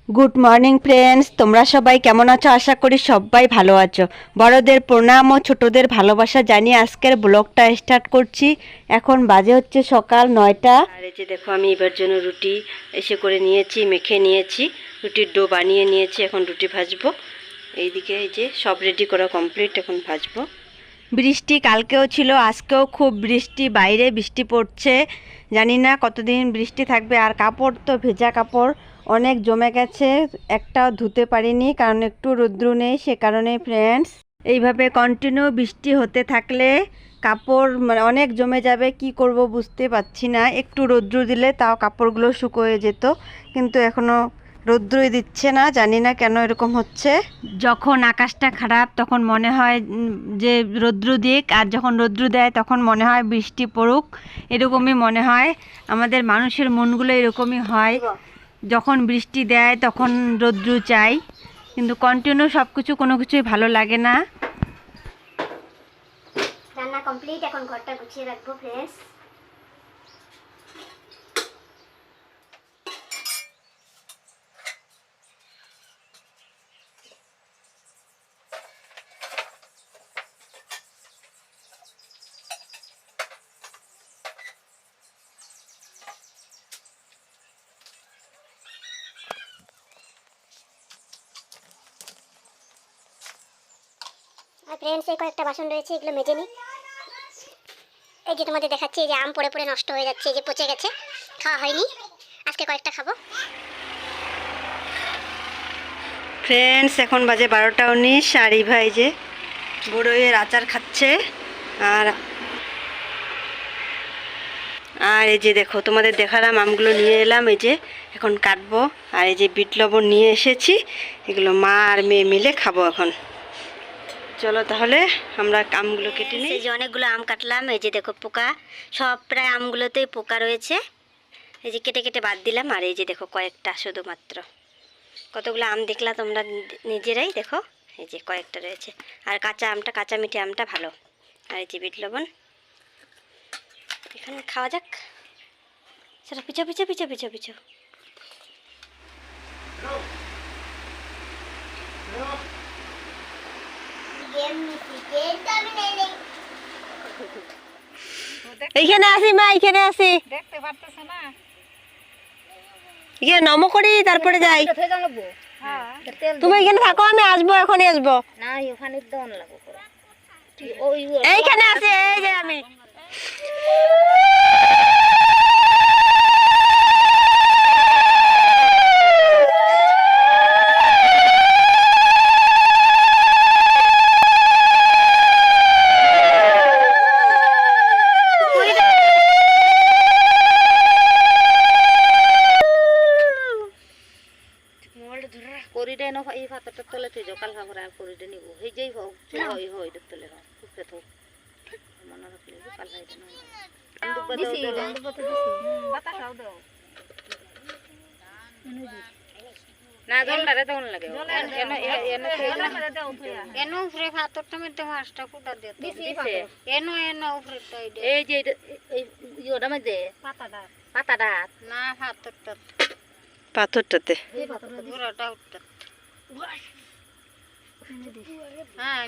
Good morning friends, তোমরা সবাই কেমন আছো? আশা করি সবাই ভালো আছো। বড়দের প্রণাম ও ছোটদের ভালোবাসা জানিয়ে আজকের ব্লগটা স্টার্ট করছি। এখন বাজে হচ্ছে সকাল 9টা। আর এই যে দেখো, আমি এবার জন্য রুটি করে নিয়েছি, মেখে নিয়েছি, রুটির ডো বানিয়ে নিয়েছি। এখন রুটি ভাজবো। এইদিকে এই যে সব রেডি করা কমপ্লিট, এখন ভাজবো। বৃষ্টি কালকেও ছিল, আজকেও খুব বৃষ্টি, বাইরে বৃষ্টি পড়ছে। জানি না কতদিন বৃষ্টি থাকবে। আর কাপড় তো ভেজা কাপড় অনেক জমে গেছে, একটাও ধুতে পারিনি কারণ একটু রৌদ্র নেই, সে কারণে ফ্রেন্ডস। এইভাবে কন্টিনিউ বৃষ্টি হতে থাকলে কাপড় অনেক জমে যাবে, কি করব বুঝতে পারছি না। একটু রৌদ্র দিলে তাও কাপড়গুলো শুকিয়ে যেত, কিন্তু এখনও রৌদ্রই দিচ্ছে না, জানি না কেন এরকম হচ্ছে। যখন আকাশটা খারাপ তখন মনে হয় যে রৌদ্র দিক, আর যখন রৌদ্র দেয় তখন মনে হয় বৃষ্টি পড়ুক, এরকমই মনে হয়। আমাদের মানুষের মনগুলো এরকমই হয়, যখন বৃষ্টি দেয় তখন রৌদ্র চাই, কিন্তু কন্টিনিউ সব কিছু কোনো কিছুই ভালো লাগে না। রান্না কমপ্লিট, এখন ঘরটা গুছিয়ে রাখবো ফ্রেন্ডস। আর ফ্রেন্ডস, এই কয়েকটা বাসন রয়েছে, এগুলো মেজে নিই। এই যে তোমাদের দেখাচ্ছি, এই যে আম পড়ে পড়ে নষ্ট হয়ে যাচ্ছে, এই যে পচে গেছে, খাওয়া হয়নি, আজকে কয়েকটা খাবো। ফ্রেন্ডস, এখন বাজে 12টা 19, আর এই ভাই যে বড়ইয়ের আচার খাচ্ছে। আর আর এই যে দেখো, তোমাদের দেখালাম আমগুলো নিয়ে এলাম, এই যে এখন কাটবো। আর এই যে বিট লবণ নিয়ে এসেছি, এগুলো মা আর মেয়ে মিলে খাবো এখন। চলো তাহলে আমরা আমগুলো কেটে নিই। এই যে অনেকগুলো আম কাটলাম, এই যে দেখো পোকা, সব প্রায় আমগুলোতেই পোকা রয়েছে, এই যে কেটে কেটে বাদ দিলাম। আর এই যে দেখো কয়েকটা শুধুমাত্র, কতগুলো আম দেখলা তোমরা নিজেরাই দেখো, এই যে কয়েকটা রয়েছে। আর কাঁচা আমটা, কাঁচা মিঠে আমটা ভালো। আর এই যে বিট লবণ, এখানে খাওয়া যাক। সেটা পিছো পিছো পিছো পিছো পিছো। এইখানে আসি মা, এইখানে আসি, দেখতে পারতেছ না? ইয়ে নম করি তারপরে যাই। তুমি এখানে থাকো, আমি আসবো, এখনই আসবো। না, ওখানে দন লাগো করে। এইখানে আছি, এই যে আমি। করিডে নো এই পাতাটা তলে তুই কাল খাবার আর করিডে নিব এই যেই হোক হই হই তলে হোক ফুকে থাক মনে রাখলে কাল খাইতে না বাতাসাও দাও না জলটারে দেন লাগে এনো উপরে পাতরটা মধ্যে মাছটা ফুটা দিতে দিছে এনো এনো উপরে এই যে এই ইওটা মধ্যে পাতাটা না পাতরটা পাথরটাতে এই পাথরটা পুরোটা উঠতে হ্যাঁ